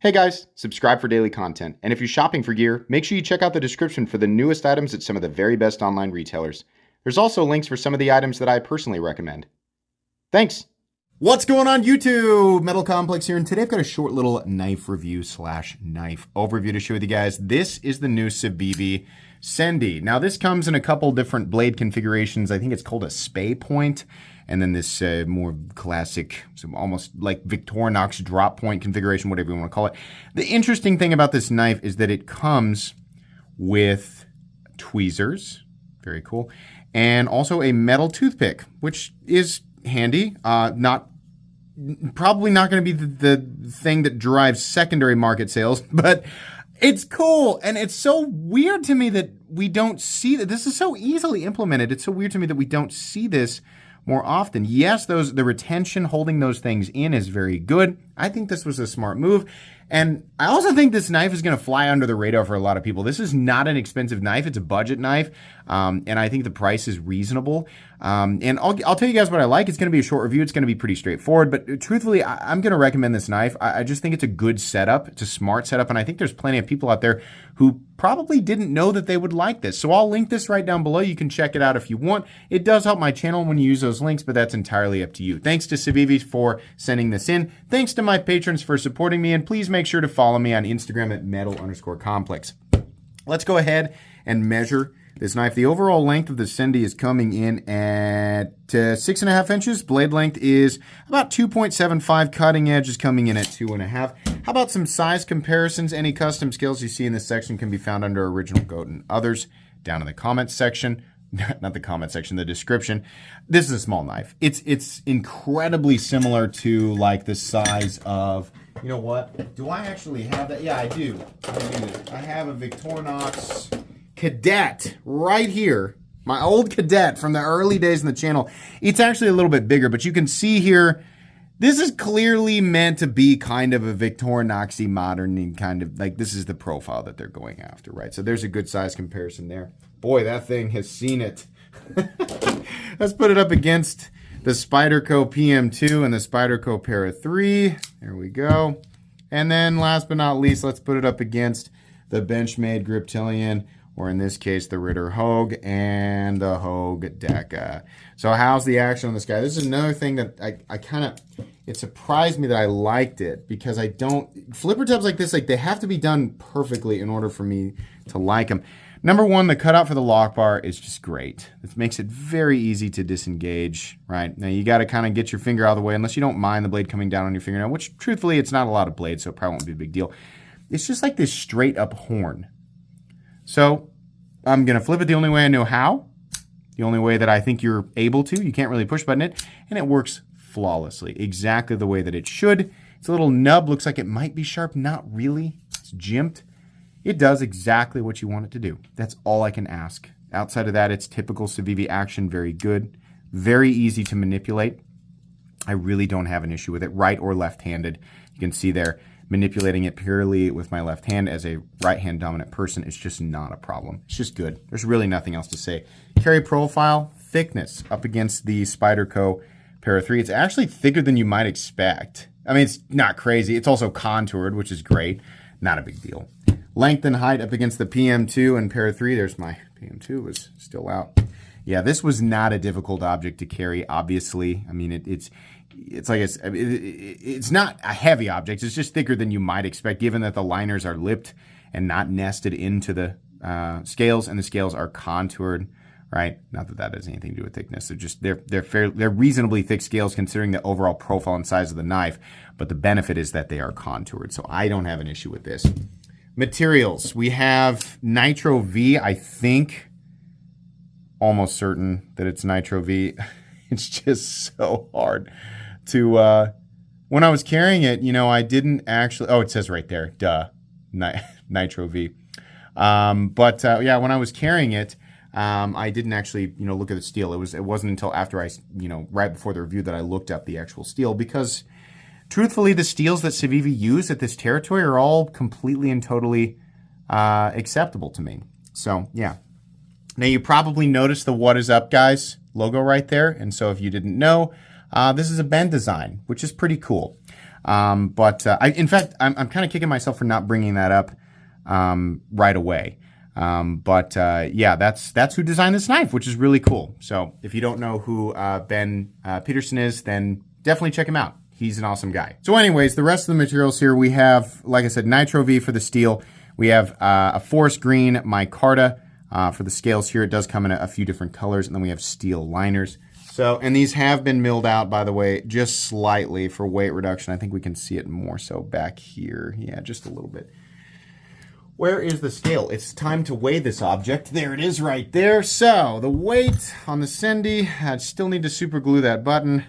Hey guys, subscribe for daily content. And if you're shopping for gear, make sure you check out the description for the newest items at some of the very best online retailers. There's also links for some of the items that I personally recommend. Thanks! What's going on YouTube? Metal Complex here, and today I've got a short little knife review slash knife overview to share with you guys. This is the new Civivi Sendy. Now this comes in a couple different blade configurations. I think it's called a spay point, and then this more classic, almost like Victorinox drop point configuration, whatever you want to call it. The interesting thing about this knife is that it comes with tweezers, very cool, and also a metal toothpick, which is handy. Probably not going to be the thing that drives secondary market sales, but it's cool. And it's so weird to me that we don't see that. This is so easily implemented. It's so weird to me that we don't see this more often. Yes, the retention holding those things in is very good. I think this was a smart move. And I also think this knife is going to fly under the radar for a lot of people. This is not an expensive knife. It's a budget knife. And I think the price is reasonable. And I'll tell you guys what I like. It's going to be a short review. It's going to be pretty straightforward. But truthfully, I'm going to recommend this knife. I just think it's a good setup. It's a smart setup. And I think there's plenty of people out there who probably didn't know that they would like this. So I'll link this right down below. You can check it out if you want. It does help my channel when you use those links, but that's entirely up to you. Thanks to Civivi for sending this in. Thanks to my patrons for supporting me. And please make sure to follow me on Instagram at metal_complex. Let's go ahead and measure this knife. The overall length of the Sendy is coming in at 6.5 inches. Blade length is about 2.75. Cutting edge is coming in at 2.5. How about some size comparisons? Any custom scales you see in this section can be found under Original Goat and others down in the comments section. Not the comment section, the description. This is a small knife. It's incredibly similar to like the size of, you know what? Do I actually have that? Yeah, I do. I have a Victorinox Cadet right here. My old Cadet from the early days in the channel. It's actually a little bit bigger, but you can see here, this is clearly meant to be kind of a Victorinox-y modern kind of, like this is the profile that they're going after, right? So there's a good size comparison there. Boy, that thing has seen it. Let's put it up against the Spyderco PM2 and the Spyderco Para 3. There we go. And then last but not least, let's put it up against the Benchmade Griptilian, or in this case, the Ritter Hogue and the Hogue Deca. So how's the action on this guy? This is another thing that I kind of, it surprised me that I liked it, because I don't, flipper tabs like this, like they have to be done perfectly in order for me to like them. Number one, the cutout for the lock bar is just great. It makes it very easy to disengage, right? Now you got to kind of get your finger out of the way, unless you don't mind the blade coming down on your fingernail, which truthfully, it's not a lot of blade, so it probably won't be a big deal. It's just like this straight up horn. So I'm going to flip it the only way I know how, the only way that I think you're able to. You can't really push button it, and it works flawlessly, exactly the way that it should. It's a little nub, looks like it might be sharp, not really. It's jimped. It does exactly what you want it to do. That's all I can ask. Outside of that, it's typical Civivi action, very good, very easy to manipulate. I really don't have an issue with it, right or left-handed. You can see there, manipulating it purely with my left hand as a right-hand dominant person is just not a problem. It's just good. There's really nothing else to say. Carry profile, thickness up against the Spyderco Para 3. It's actually thicker than you might expect. I mean, it's not crazy. It's also contoured, which is great. Not a big deal. Length and height up against the PM2 and Para 3. There's my PM2 was still out. Yeah, this was not a difficult object to carry, obviously. I mean, it's like it's not a heavy object. It's just thicker than you might expect, given that the liners are lipped and not nested into the scales, and the scales are contoured, right? Not that that has anything to do with thickness. They're reasonably thick scales considering the overall profile and size of the knife, but the benefit is that they are contoured. So I don't have an issue with this. Materials. We have Nitro V. I think, almost certain that it's Nitro V. It's just so hard to, when I was carrying it, you know, I didn't actually, oh, it says right there, duh, Nitro V. Yeah, when I was carrying it, I didn't actually, you know, look at the steel. It wasn't until after I, you know, right before the review that I looked up the actual steel, because truthfully, the steels that Civivi use at this territory are all completely and totally acceptable to me. So, yeah. Now, you probably noticed the What Is Up, Guys logo right there. And so if you didn't know, this is a bend design, which is pretty cool. In fact, I'm kind of kicking myself for not bringing that up right away. Yeah, that's who designed this knife, which is really cool. So if you don't know who Ben Peterson is, then definitely check him out. He's an awesome guy. So anyways, the rest of the materials here, we have, like I said, Nitro V for the steel. We have a forest green micarta for the scales here. It does come in a few different colors, and then we have steel liners. So, and these have been milled out, by the way, just slightly for weight reduction. I think we can see it more so back here. Yeah, just a little bit. Where is the scale? It's time to weigh this object. There it is right there. So, the weight on the Sendy, I still need to super glue that button.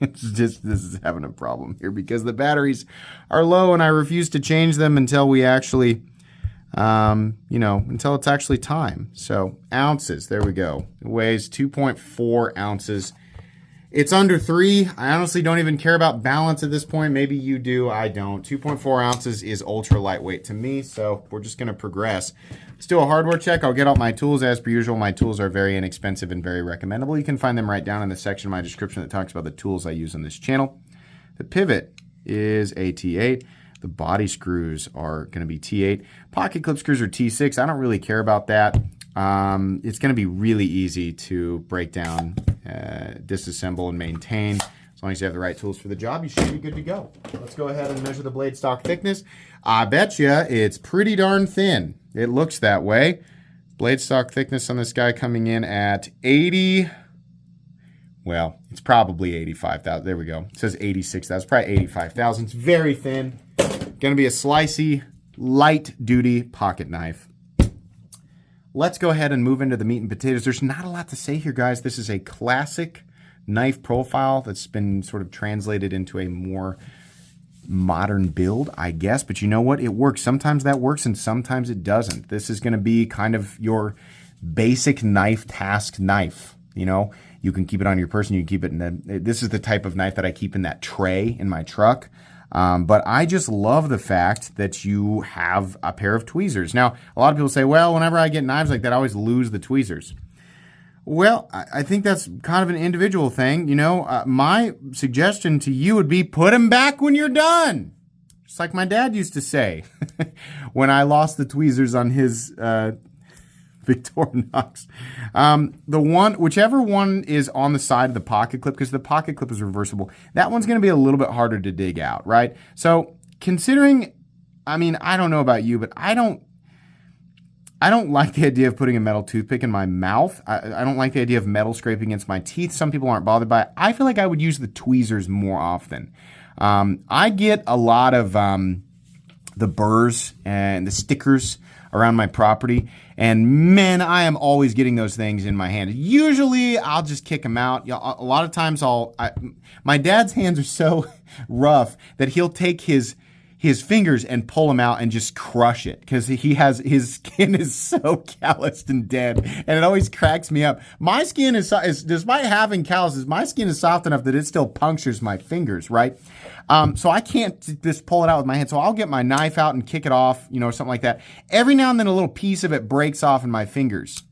It's just, this is having a problem here because the batteries are low and I refuse to change them until we actually, until it's actually time. So ounces, there we go. It weighs 2.4 ounces. It's under 3. I honestly don't even care about balance at this point. Maybe you do, I don't. 2.4 ounces is ultra lightweight to me, so we're just gonna progress. Let's do a hardware check. I'll get out my tools as per usual. My tools are very inexpensive and very recommendable. You can find them right down in the section of my description that talks about the tools I use on this channel. The pivot is a T8. The body screws are gonna be T8. Pocket clip screws are T6. I don't really care about that. It's gonna be really easy to break down, disassemble, and maintain. As long as you have the right tools for the job, you should be good to go. Let's go ahead and measure the blade stock thickness. I bet you it's pretty darn thin. It looks that way. Blade stock thickness on this guy coming in at 80. Well, it's probably 85,000. There we go. It says 86,000. It's probably 85,000. It's very thin. Going to be a slicey, light-duty pocket knife. Let's go ahead and move into the meat and potatoes. There's not a lot to say here, guys. This is a classic knife profile that's been sort of translated into a more modern build, I guess. But you know what? It works. Sometimes that works and sometimes it doesn't. This is going to be kind of your basic knife task knife. You know, you can keep it on your person. You can keep it in this is the type of knife that I keep in that tray in my truck. But I just love the fact that you have a pair of tweezers. Now, a lot of people say, well, whenever I get knives like that, I always lose the tweezers. Well, I think that's kind of an individual thing. You know, my suggestion to you would be put them back when you're done. Just like my dad used to say when I lost the tweezers on his Victorinox. Whichever one is on the side of the pocket clip, because the pocket clip is reversible, that one's going to be a little bit harder to dig out, right? So considering, I mean, I don't know about you, but I don't like the idea of putting a metal toothpick in my mouth. I don't like the idea of metal scraping against my teeth. Some people aren't bothered by it. I feel like I would use the tweezers more often. I get a lot of the burrs and the stickers around my property, and man, I am always getting those things in my hand. Usually, I'll just kick them out. A lot of times, my dad's hands are so rough that he'll take his fingers and pull them out and just crush it because his skin is so calloused and dead, and it always cracks me up. My skin is despite having calluses, my skin is soft enough that it still punctures my fingers, right? So I can't just pull it out with my hand. So I'll get my knife out and kick it off, you know, or something like that. Every now and then a little piece of it breaks off in my fingers.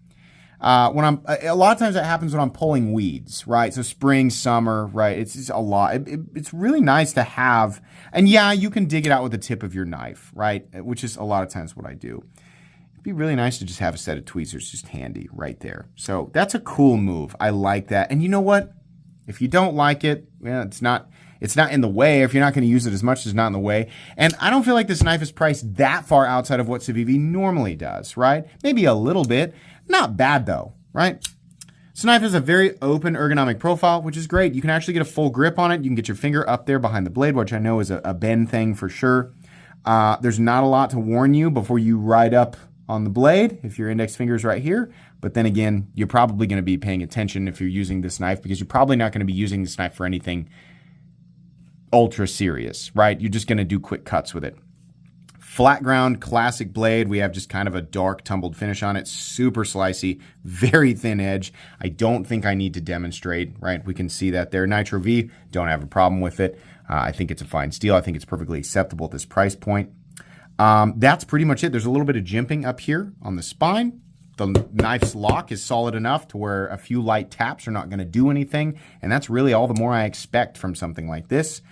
A lot of times that happens when I'm pulling weeds, right? So spring, summer, right? It's just a lot. It's really nice to have, and yeah, you can dig it out with the tip of your knife, right? Which is a lot of times what I do. It'd be really nice to just have a set of tweezers just handy right there. So that's a cool move. I like that. And you know what? If you don't like it, well, it's not in the way. If you're not going to use it as much, it's not in the way. And I don't feel like this knife is priced that far outside of what Civivi normally does, right? Maybe a little bit. Not bad though, right? This knife has a very open ergonomic profile, which is great. You can actually get a full grip on it. You can get your finger up there behind the blade, which I know is a bend thing for sure. There's not a lot to warn you before you ride up on the blade if your index finger is right here. But then again, you're probably going to be paying attention if you're using this knife because you're probably not going to be using this knife for anything ultra serious, right? You're just going to do quick cuts with it. Flat ground, classic blade. We have just kind of a dark tumbled finish on it. Super slicey, very thin edge. I don't think I need to demonstrate, right? We can see that there. Nitro V, don't have a problem with it. I think it's a fine steel. I think it's perfectly acceptable at this price point. That's pretty much it. There's a little bit of jimping up here on the spine. The knife's lock is solid enough to where a few light taps are not going to do anything. And that's really all the more I expect from something like this.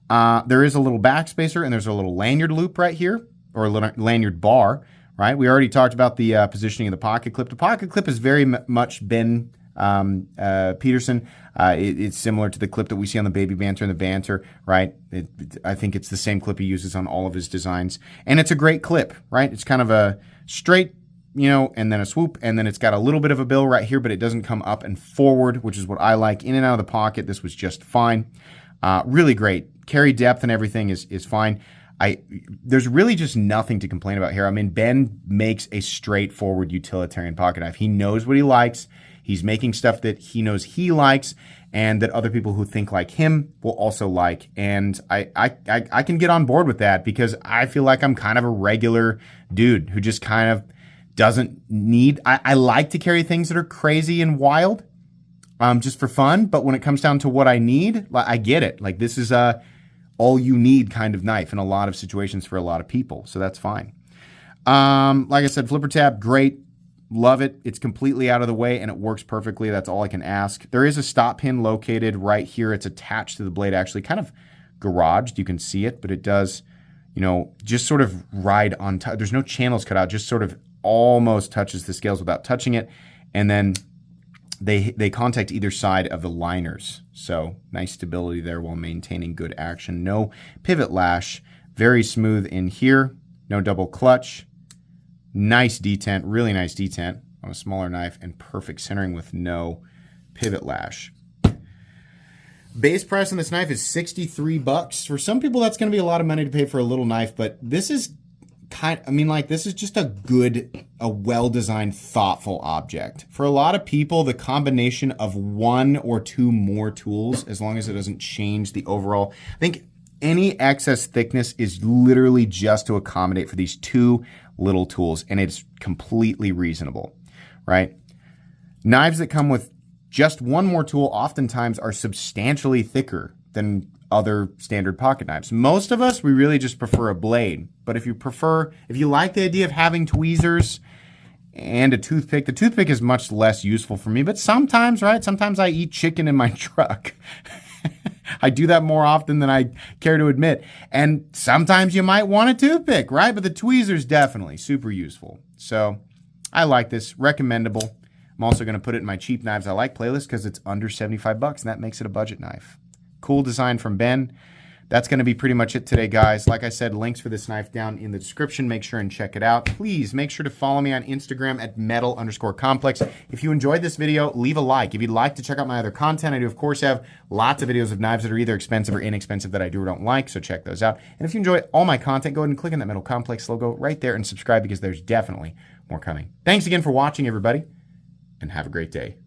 There is a little backspacer, and there's a little lanyard loop right here, or a little lanyard bar, right? We already talked about the positioning of the pocket clip. The pocket clip has very much been Peterson. It's similar to the clip that we see on the Baby Banter and the Banter, right? I think it's the same clip he uses on all of his designs. And it's a great clip, right? It's kind of a straight, and then a swoop, and then it's got a little bit of a bill right here, but it doesn't come up and forward, which is what I like. In and out of the pocket, this was just fine. Really great. Carry depth and everything is fine. There's really just nothing to complain about here. I mean, Ben makes a straightforward utilitarian pocket knife. He knows what he likes. He's making stuff that he knows he likes and that other people who think like him will also like. And I can get on board with that because I feel like I'm kind of a regular dude who just kind of doesn't need... I like to carry things that are crazy and wild just for fun. But when it comes down to what I need, I get it. Like this is a all you need kind of knife in a lot of situations for a lot of people. So that's fine. Like I said, flipper tab, great. Love it. It's completely out of the way and it works perfectly. That's all I can ask. There is a stop pin located right here. It's attached to the blade, actually kind of garaged. You can see it, but it does, just sort of ride on top. There's no channels cut out, just sort of almost touches the scales without touching it. And then they contact either side of the liners. So nice stability there while maintaining good action. No pivot lash. Very smooth in here. No double clutch. Nice detent, really nice detent on a smaller knife and perfect centering with no pivot lash. Base price on this knife is $63. For some people, that's going to be a lot of money to pay for a little knife, but this is this is just a well-designed, thoughtful object. For a lot of people, the combination of one or two more tools, as long as it doesn't change the overall, I think any excess thickness is literally just to accommodate for these two little tools, and it's completely reasonable, right? Knives that come with just one more tool oftentimes are substantially thicker than other standard pocket knives. Most of us, we really just prefer a blade, but if you like the idea of having tweezers and a toothpick, the toothpick is much less useful for me, but sometimes, right? Sometimes I eat chicken in my truck. I do that more often than I care to admit. And sometimes you might want a toothpick, right? But the tweezer's definitely super useful. So I like this. Recommendable. I'm also going to put it in my cheap knives I like playlist because it's under $75 and that makes it a budget knife. Cool design from Ben. That's going to be pretty much it today, guys. Like I said, links for this knife down in the description. Make sure and check it out. Please make sure to follow me on Instagram at metal_complex. If you enjoyed this video, leave a like. If you'd like to check out my other content, I do, of course, have lots of videos of knives that are either expensive or inexpensive that I do or don't like, so check those out. And if you enjoy all my content, go ahead and click on that Metal Complex logo right there and subscribe because there's definitely more coming. Thanks again for watching, everybody, and have a great day.